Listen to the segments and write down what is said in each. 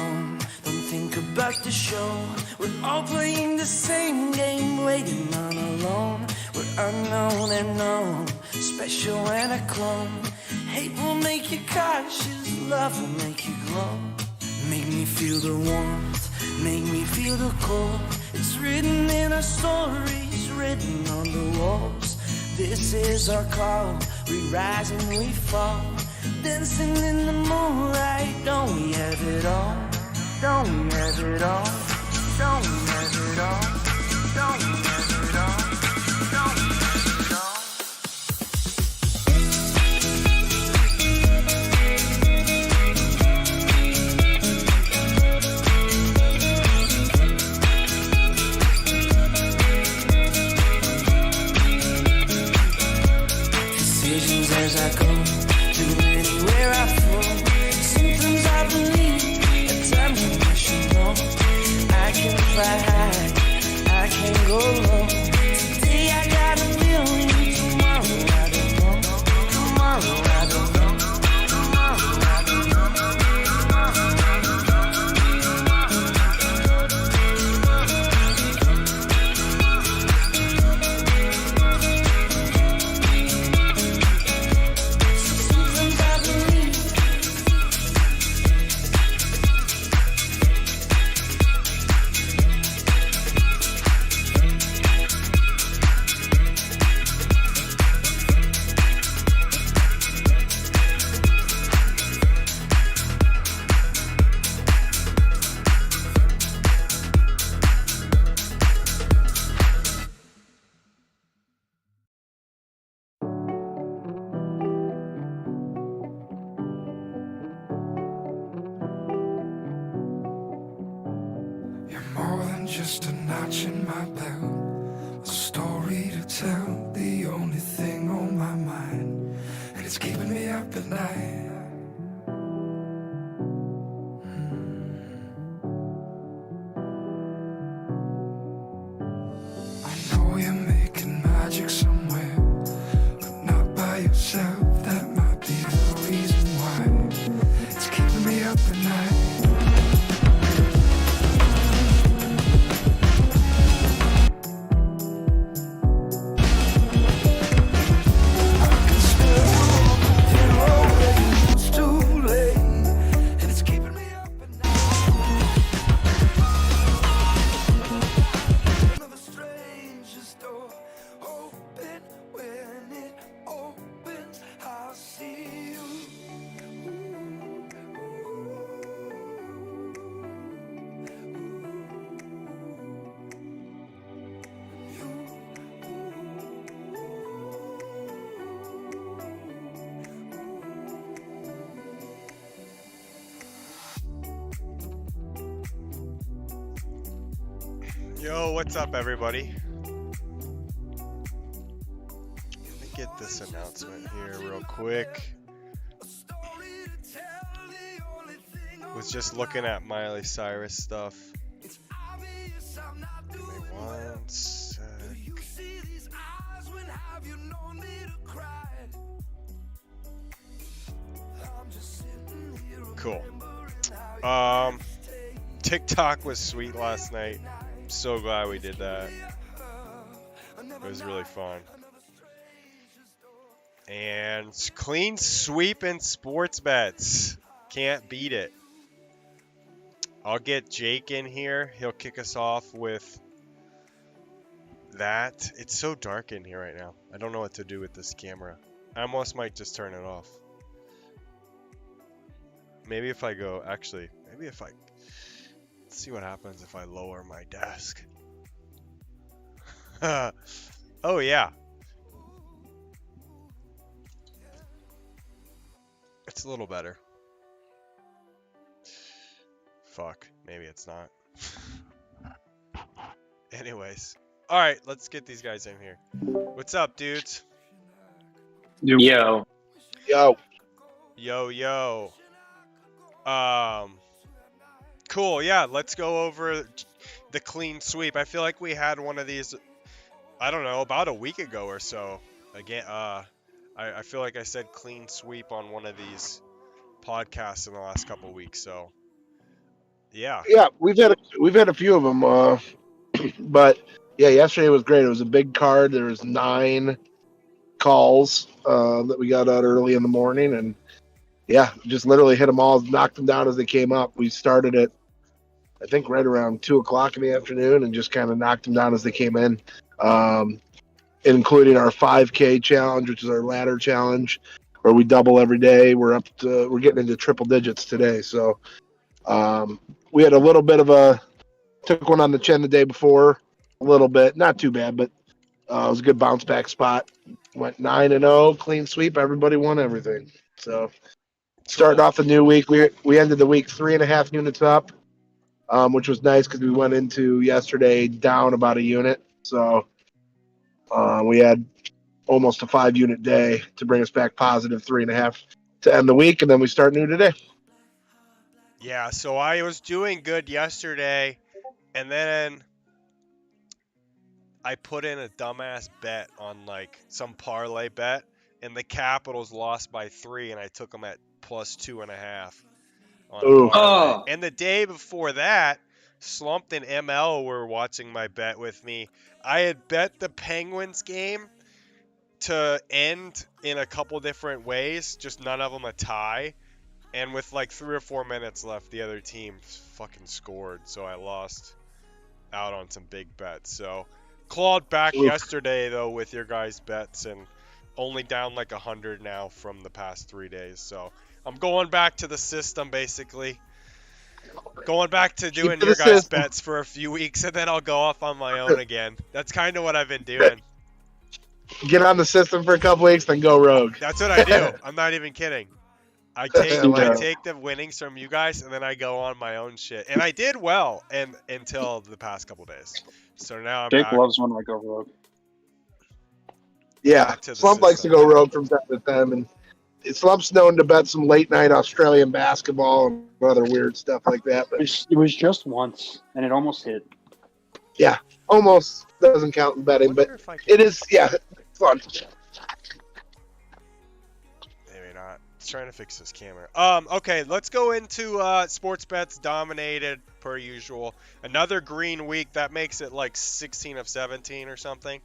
home. Don't think about the show. We're all playing the same game, waiting on alone. We're unknown and known, special and a clone. Hate will make you cautious, love will make you glow. Make me feel the warmth, make me feel the cold. It's written in our stories, written on the walls. This is our call, we rise and we fall. Dancing in the moonlight, don't we have it all? Don't we have it all? Don't we have it all? Don't we have it all? Don't we have it all? Decisions as I go, to anywhere I flow. Sometimes I believe, at times I wish you know. I can fly high, I can go low. Today I got a feeling, tomorrow I don't know. Tomorrow I don't know. Tomorrow I don't know. Sometimes I believe. You're more than just a notch in my belt, a story to tell, the only thing on my mind, and it's keeping me up at night. I know you're making magic somewhere, but not by yourself. That might be the reason why it's keeping me up at night. Yo, what's up, everybody? Let me get this announcement here real quick. Was just looking at Miley Cyrus stuff. Give me one sec. Cool. TikTok was sweet last night. So glad we did that. It was really fun. And clean sweep in sports bets. Can't beat it. I'll get Jake in here. He'll kick us off with that. It's so dark in here right now. I don't know what to do with this camera. I almost might just turn it off. Maybe if I go, actually, maybe if I, let's see what happens if I lower my desk. Oh yeah. It's a little better. Fuck, maybe it's not. Anyways. Alright, let's get these guys in here. What's up, dudes? Yo. Yo. Yo, yo. Cool, yeah, let's go over the clean sweep. I feel like we had one of these, I don't know, about a week ago or so. Again, I feel like I said clean sweep on one of these podcasts in the last couple weeks, so Yeah. Yeah, we've had a few of them, but yeah, yesterday was great. It was a big card. There was 9 calls that we got out early in the morning, and yeah, just literally hit them all, knocked them down as they came up. We started at I think right around 2 o'clock in the afternoon, and just kind of knocked them down as they came in, um, including our 5K challenge, which is our ladder challenge, where we double every day. We're getting into triple digits today, so we had a little bit of a took one on the chin the day before, a little bit, not too bad, but it was a good bounce back spot. Went 9-0, clean sweep. Everybody won everything. So starting Cool. off the new week, we ended the week 3.5 units up, which was nice because we went into yesterday down about a unit. So we had almost a 5 unit day to bring us back positive 3.5 to end the week, and then we start new today. Yeah, so I was doing good yesterday, and then I put in a dumbass bet on like some parlay bet, and the Capitals lost by 3, and I took them at +2.5 on a Ooh, parlay. Oh, And the day before that, Slumped and ML were watching my bet with me. I had bet the Penguins game to end in a couple different ways, just none of them a tie. And with like 3 or 4 minutes left, the other team fucking scored, so I lost out on some big bets. So clawed back ooh. yesterday though with your guys' bets, and only down like 100 now from the past 3 days. So I'm going back to the system basically. Going back to Keep doing to your the guys' system. bets for a few weeks, and then I'll go off on my own again. That's kind of what I've been doing. Get on the system for a couple weeks, then go rogue. That's what I do. I'm not even kidding. I I I like it. take the winnings from you guys, and then I go on my own shit. And I did well, and until the past couple days. So now I'm Jake back, loves when I go rogue. Yeah, back to the Slump likes to system. go rogue from time to time, and Slump's known to bet some late night Australian basketball and other weird stuff like that. But It was just once, and it almost hit. yeah, almost doesn't count in betting, but Wonder if I can. it is, yeah, fun. Maybe not. Trying to fix this camera. Okay, let's go into sports bets dominated per usual. Another green week. That makes it like 16 of 17 or something.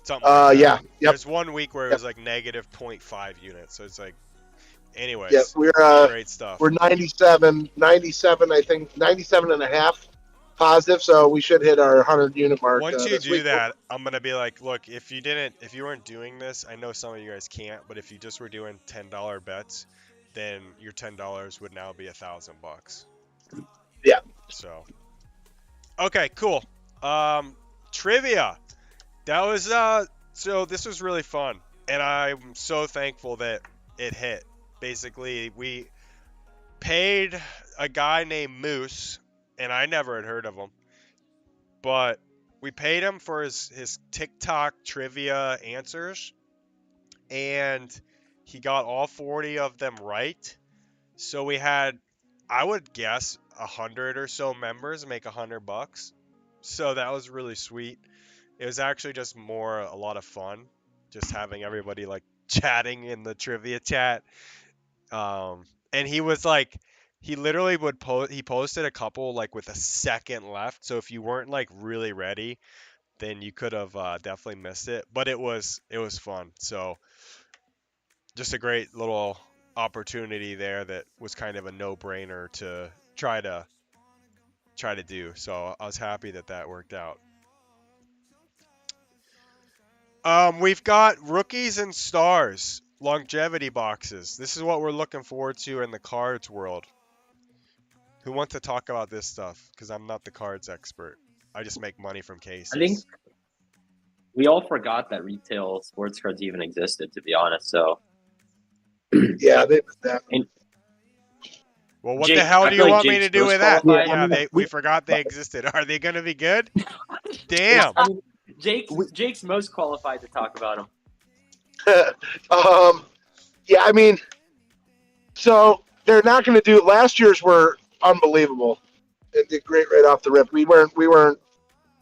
Something like that. Yeah, yep, There's one week where it yep, was like negative -0.5 units. So it's like, yep. anyways, We're great stuff. 97, I think 97 and a half positive, so we should hit our 100 unit mark Once you this do week. that, I'm gonna be like, look, if you weren't doing this, I know some of you guys can't, but if you just were doing $10 bets, then your $10 would now be $1,000. Yeah. So, okay, cool. Trivia. That was so this was really fun, and I'm so thankful that it hit. Basically, we paid a guy named Moose, and I never had heard of him, but we paid him for his TikTok trivia answers, and he got all 40 of them right. So we had, I would guess, 100 or so members make $100. So that was really sweet. It was actually just a lot of fun, just having everybody like chatting in the trivia chat. And he was like, he literally would he posted a couple like with a second left. So if you weren't like really ready, then you could have definitely missed it. But it was fun. So just a great little opportunity there that was kind of a no-brainer to try to do. So I was happy that that worked out. We've got rookies and stars longevity boxes. This is what we're looking forward to in the cards world. Who wants to talk about this stuff? Because I'm not the cards expert. I just make money from I think cases. we all forgot that retail sports cards even existed, to be honest. So, Yeah, they did that. and Well, what the Jake, hell I do feel you like want me to Jake's do most with that? qualified. Yeah, we we- forgot they existed. Are they going to be good? Damn. I mean, Jake's most qualified to talk about them. Yeah, I mean, so they're not going to do. Last year's were unbelievable. It did great right off the rip. We weren't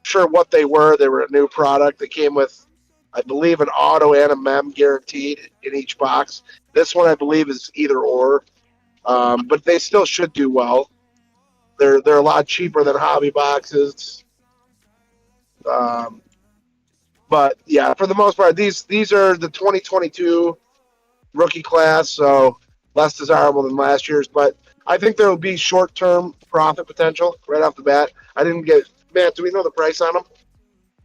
sure what they were. They were a new product. They came with, I believe, an auto and a mem guaranteed in each box. This one, I believe, is either or, but they still should do well. They're a lot cheaper than hobby boxes. But yeah, for the most part, these are the 2022 rookie class, so less desirable than last year's. But I think there will be short-term profit potential right off the bat. I didn't get Matt. Do we know the price on them?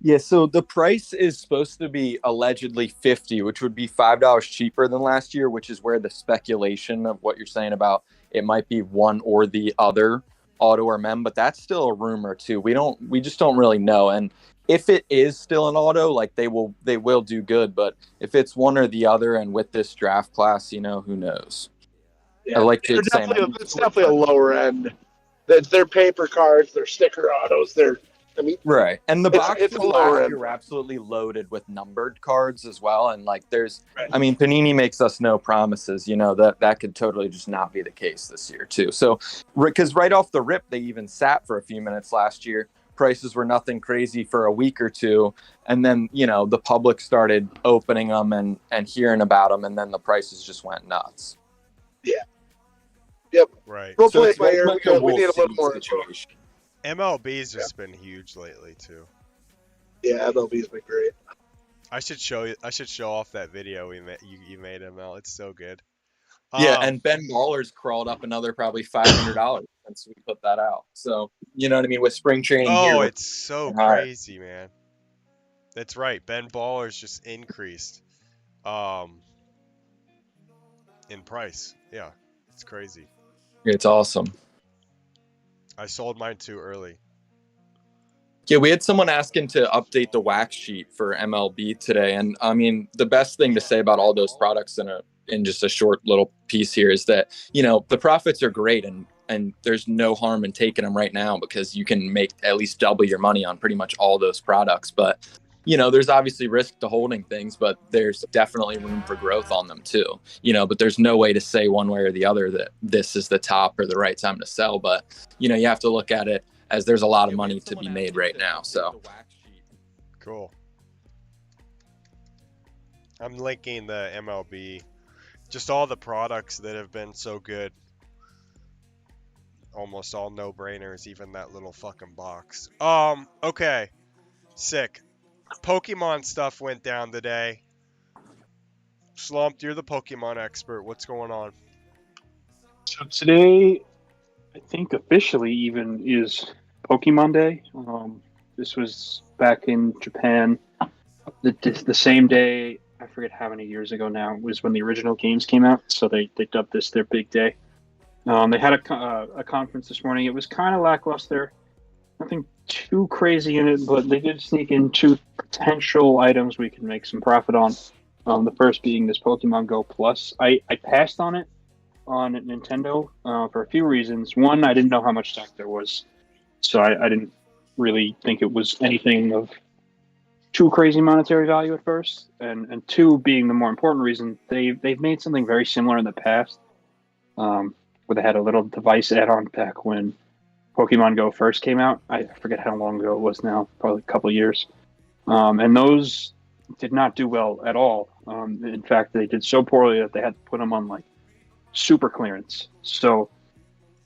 Yeah, so the price is supposed to be allegedly 50, which would be $5 cheaper than last year, which is where the speculation of what you're saying about it might be one or the other auto or mem, but that's still a rumor too. We just don't really know. And if it is still an auto, like they will do good, but if it's one or the other and with this draft class, who knows. Yeah, I like they're to say it's definitely a lower end. They're paper cards, they're sticker autos, right. And the boxes it's a lower last end. year were absolutely loaded with numbered cards as well. And like Right. Panini makes us no promises, that could totally just not be the case this year too. So, because right off the rip, they even sat for a few minutes last year. Prices were nothing crazy for a week or two. And then, the public started opening them and hearing about them. And then the prices just went nuts. Yeah. Yep. Right. We'll So play it it's by very ear much a because we need a little Wolf more. situation. MLB's just been huge lately too. Yeah, MLB's been great. I should show off that video you made, ML. It's so good. Yeah, and Ben Baller's crawled up another probably $500 since we put that out. So, you know what I mean? With spring training here. It's so crazy, man. That's right. Ben Baller's just increased in price. Yeah, it's crazy. It's awesome. I sold mine too early. Yeah, we had someone asking to update the wax sheet for MLB today. And I mean, the best thing to say about all those products in just a short little piece here is that, the profits are great and there's no harm in taking them right now because you can make at least double your money on pretty much all those products. But, there's obviously risk to holding things, but there's definitely room for growth on them too. But there's no way to say one way or the other that this is the top or the right time to sell. But, you have to look at it as there's a lot of money to be made right now. So cool. I'm linking the MLB, just all the products that have been so good. Almost all no-brainers, even that little fucking box. Okay. Sick. Pokemon stuff went down today. Slumped, you're the Pokemon expert. What's going on? So today, I think officially even is Pokemon Day. This was back in Japan. The same day, I forget how many years ago now, was when the original games came out. So they dubbed this their big day. They had a conference this morning. It was kind of lackluster. Nothing too crazy in it, but they did sneak in two potential items we can make some profit on. The first being this Pokemon Go Plus. I passed on it on Nintendo for a few reasons. One, I didn't know how much stock there was, so I didn't really think it was anything of too crazy monetary value at first. And two, being the more important reason, they've made something very similar in the past, where they had a little device add-on back when Pokemon Go first came out. I forget how long ago it was now, probably a couple of years. And those did not do well at all. In fact, they did so poorly that they had to put them on like super clearance. So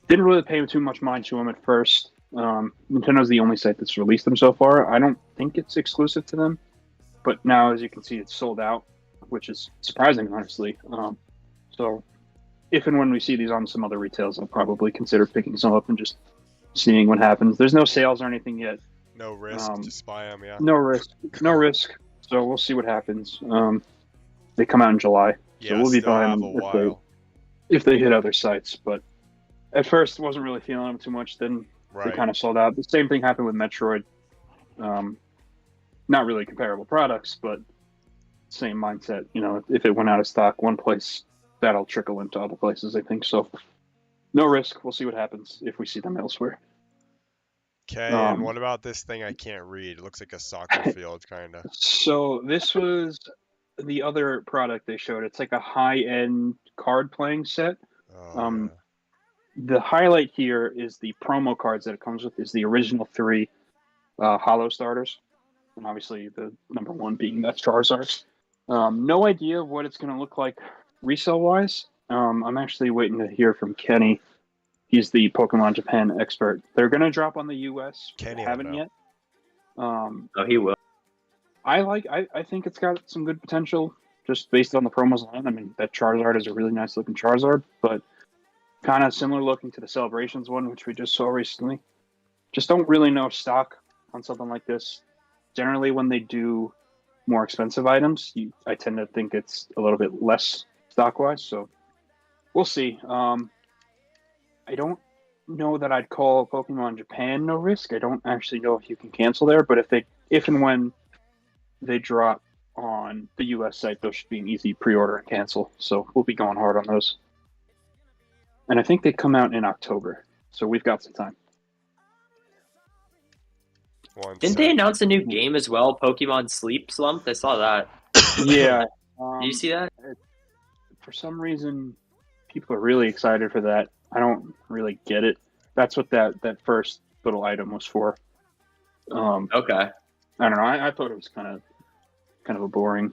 didn't really pay too much mind to them at first. Nintendo's the only site that's released them so far. I don't think it's exclusive to them, but now, as you can see, it's sold out, which is surprising, honestly. So if and when we see these on some other retails, I'll probably consider picking some up and just seeing what happens. There's no sales or anything yet. No risk, just buy them, yeah. No risk. So we'll see what happens. They come out in July, so we'll be buying them if they hit other sites. But at first, wasn't really feeling them too much. Then they kind of sold out. The same thing happened with Metroid. Not really comparable products, but same mindset. If it went out of stock one place, that'll trickle into other places, I think. So no risk. We'll see what happens if we see them elsewhere. Okay, and what about this thing I can't read? It looks like a soccer field, kind of. So this was the other product they showed. It's like a high-end card playing set. Yeah. The highlight here is the promo cards that it comes with is the original 3 Holo starters. And obviously the number one being that Charizard. No idea what it's going to look like resale-wise. I'm actually waiting to hear from Kenny He's the Pokemon Japan expert. They're gonna drop on the US. Can't They even haven't know. yet. Oh, he will. I think it's got some good potential just based on the promos alone. I mean, that Charizard is a really nice looking Charizard, but kind of similar looking to the Celebrations one, which we just saw recently. Just don't really know stock on something like this. Generally, when they do more expensive items, I tend to think it's a little bit less stock wise. So we'll see. I don't know that I'd call Pokemon Japan no risk. I don't actually know if you can cancel there, but if and when they drop on the US site, those should be an easy pre-order and cancel. So we'll be going hard on those. And I think they come out in October, so we've got some time. Didn't they announce a new game as well? Pokemon Sleep Slump. I saw that. Yeah. Did you see that? For some reason, people are really excited for that. I don't really get it. That's what that first little item was for. Okay. I don't know. I thought it was kind of a boring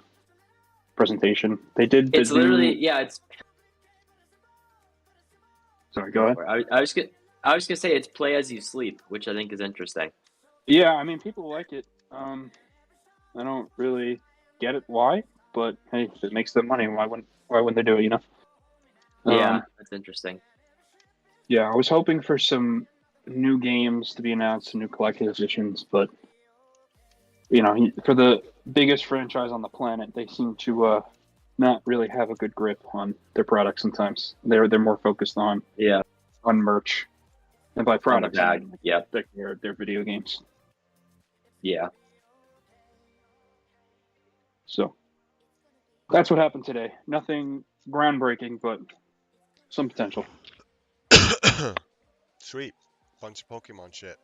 presentation. They did. It's literally It's. Sorry, go ahead. I was gonna say it's play as you sleep, which I think is interesting. Yeah, I mean, people like it. I don't really get it why, but hey, if it makes them money, why wouldn't they do it? You know? Yeah, that's interesting. Yeah, I was hoping for some new games to be announced, some new collector's editions, but for the biggest franchise on the planet, they seem to not really have a good grip on their products. Sometimes they're more focused on merch, and by products, I mean, their video games. Yeah. So that's what happened today. Nothing groundbreaking, but some potential. Sweet. Bunch of Pokemon shit.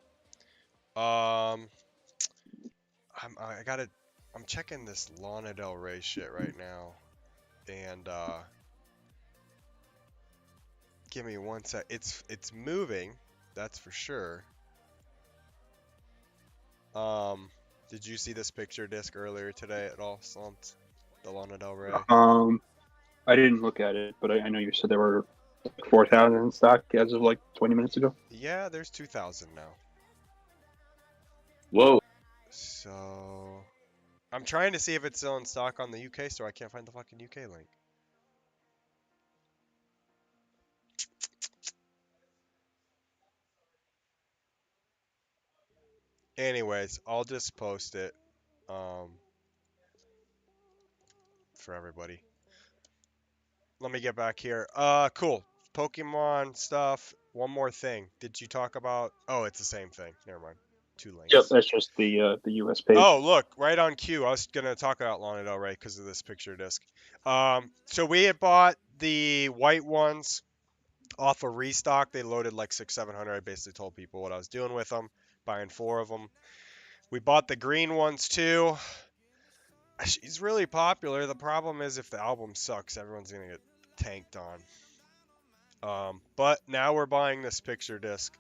I'm checking this Lana Del Rey shit right now. And give me one sec. It's moving, that's for sure. Did you see this picture disc earlier today at all, Slumped? The Lana Del Rey? I didn't look at it, but I know you said there were 4,000 in stock as of like 20 minutes ago. Yeah, there's 2,000 now. Whoa. So I'm trying to see if it's still in stock on the UK store. I can't find the fucking UK link. Anyways, I'll just post it for everybody. Let me get back here. Cool. Pokemon stuff. One more thing. Did you talk about? Oh, it's the same thing. Never mind. Two links. Yep, that's just the US page. Oh, look, right on cue. I was gonna talk about Lana Del Rey because of this picture disc. So we had bought the white ones off of restock. They loaded like 700. I basically told people what I was doing with them, buying 4 of them. We bought the green ones too. She's really popular. The problem is if the album sucks, everyone's gonna get tanked on. But now we're buying this picture disc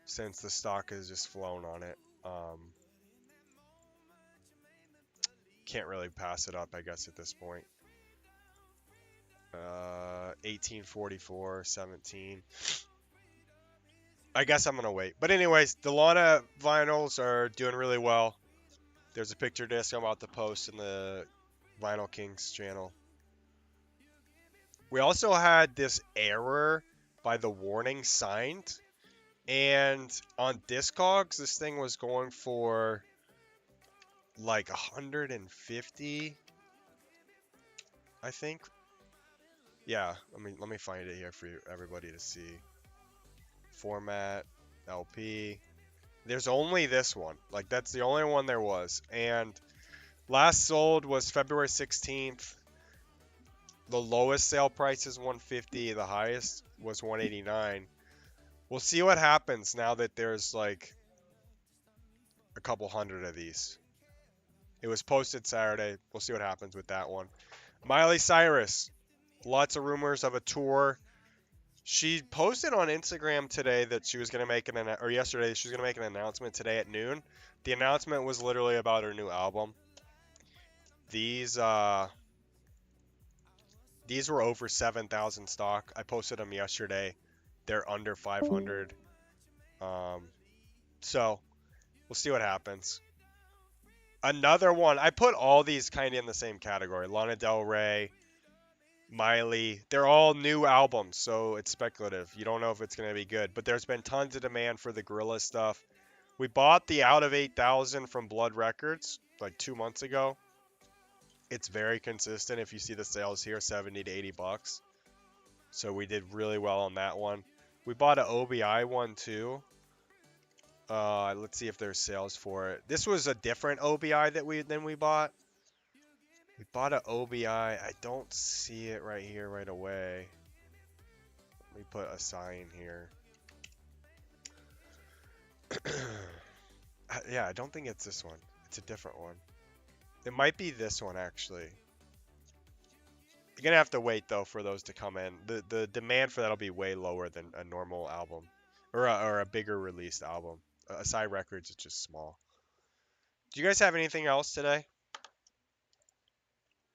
since the stock has just flown on it. Can't really pass it up, I guess, at this point. 1844, 17. I guess I'm gonna wait. But anyways, the Lana vinyls are doing really well. There's a picture disc I'm about to post in the Vinyl Kings channel. We also had this error by the warning signed, and on Discogs this thing was going for like 150, I think. Yeah, let me find it here for everybody to see. Format, LP. There's only this one. Like, that's the only one there was. And last sold was February 16th. The lowest sale price is 150. The highest was 189. We'll see what happens now that there's like a couple hundred of these. It was posted Saturday. We'll see what happens with that one. Miley Cyrus. Lots of rumors of a tour. She posted on Instagram today that she was going to make yesterday, she was going to make an announcement today at noon. The announcement was literally about her new album. These were over 7,000 stock. I posted them yesterday. they're under 500. So we'll see what happens. Another one, I put all these kind of in the same category. Lana Del Rey, Miley, they're all new albums, so it's speculative. You don't know if it's going to be good, but there's been tons of demand for the Gorilla stuff. We bought the Out of 8,000 from Blood Records like 2 months ago. It's very consistent. If you see the sales here, 70 to 80 bucks. So we did really well on that one. We bought an OBI one too. Let's see if there's sales for it. This was a different OBI that we bought. We bought an OBI. I don't see it right here right away. Let me put a sign here. Yeah, I don't think it's this one. It's a different one. It might be this one actually. You're gonna have to wait though for those to come in. The demand for that'll be way lower than a normal album, or a bigger released album. Aside Records, it's just small. Do you guys have anything else today?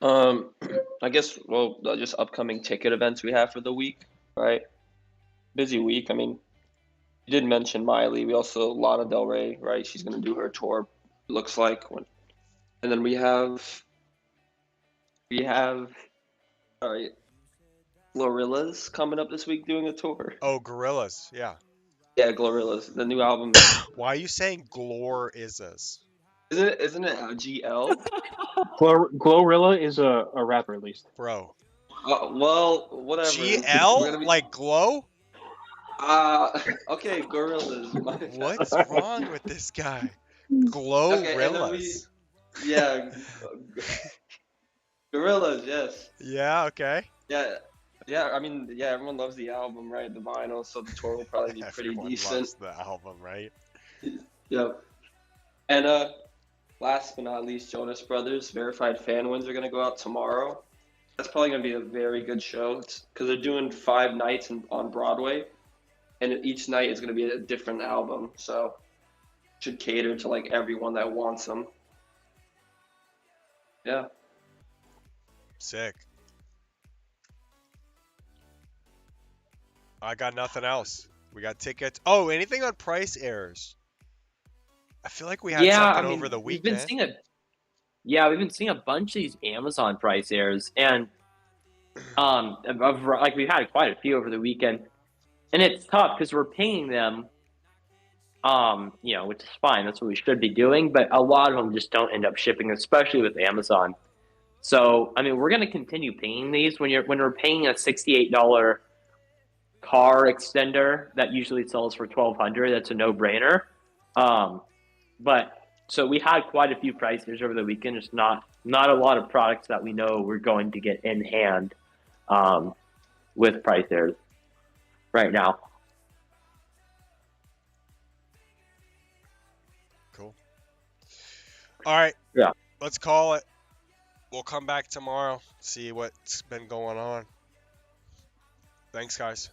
I guess, well, just upcoming ticket events we have for the week, right? Busy week. I mean, you did mention Miley. We also, Lana Del Rey, right? She's going to do her tour, looks like. And then we have, all right, Glorilla's coming up this week doing a tour. Oh, Gorillas, yeah. Yeah, Glorilla's. The new album. Why are you saying Glor Isas? Isn't it GL? Glorilla is a rap release. Bro. Well, whatever. GL? Like glow? Okay, Gorillas. What's wrong with this guy? Glowrillas. Yeah. Gorillas, yes. Yeah, okay. Yeah, I mean, yeah, everyone loves the album, right? The vinyl, so the tour will probably be pretty Everyone decent. loves the album, right? Yep. And last but not least, Jonas Brothers Verified Fan Wins are gonna go out tomorrow. That's probably gonna be a very good show because they're doing 5 nights on Broadway, and each night is gonna be a different album, so should cater to like everyone that wants them. Yeah. Sick. I got nothing else. We got tickets. Oh, anything on price errors? I feel like we had something over the weekend. We've been seeing a bunch of these Amazon price errors, and like we've had quite a few over the weekend, and it's tough because we're paying them, which is fine. That's what we should be doing, but a lot of them just don't end up shipping, especially with Amazon. So, I mean, we're going to continue paying these when we're paying a $68 car extender that usually sells for $1,200. That's a no-brainer. But so we had quite a few prices over the weekend. Just not a lot of products that we know we're going to get in hand with price errors right now. Cool. All right. Yeah. Let's call it. We'll come back tomorrow, see what's been going on. Thanks, guys.